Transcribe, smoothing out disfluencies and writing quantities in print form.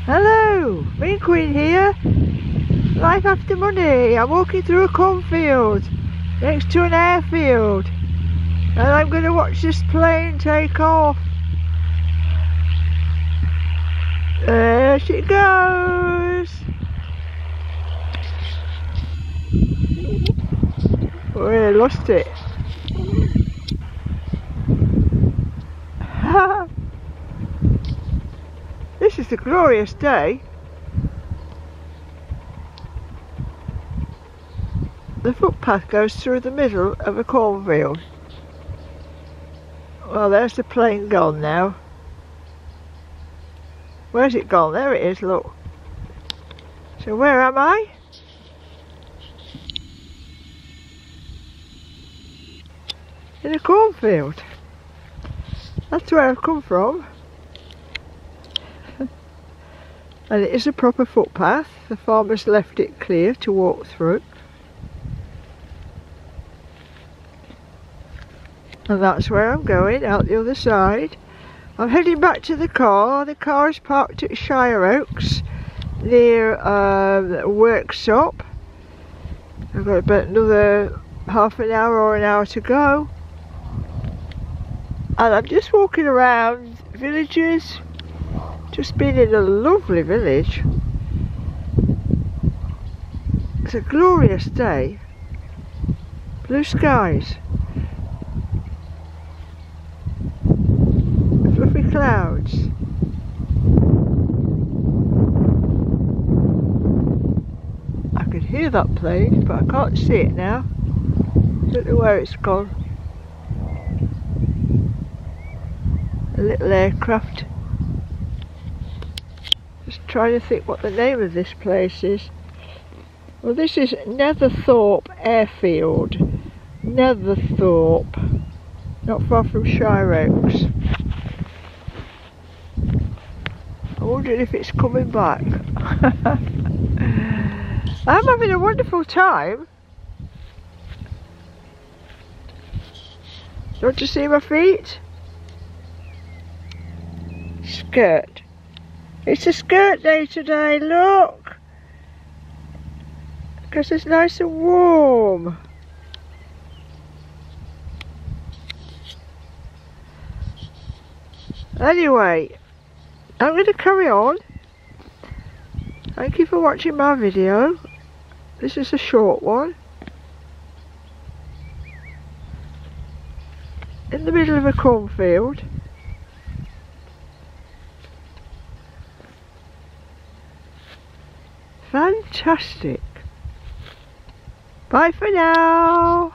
Hello, me and Queen here. Life after money. I'm walking through a cornfield next to an airfield, and I'm going to watch this plane take off. There she goes. Oh, I lost it. This is a glorious day. The footpath goes through the middle of a cornfield. Well, there's the plane gone now. Where's it gone? There it is, look. So where am I? In a cornfield. That's where I've come from. And it is a proper footpath. The farmer's left it clear to walk through. And that's where I'm going, out the other side. I'm heading back to the car. The car is parked at Shire Oaks, near the workshop. I've got about another half an hour or an hour to go. And I'm just walking around villages. Just been in a lovely village. It's a glorious day. Blue skies. Fluffy clouds. I can hear that plane, but I can't see it now. Don't know where it's gone. A little aircraft. Just trying to think what the name of this place is. Well, this is Netherthorpe Airfield. Netherthorpe. Not far from Shire Oaks. I wonder if it's coming back. I'm having a wonderful time. Don't you see my feet? Skirt. It's a skirt day today, look! Because it's nice and warm. Anyway, I'm going to carry on. Thank you for watching my video. This is a short one. In the middle of a cornfield. Fantastic. Bye for now.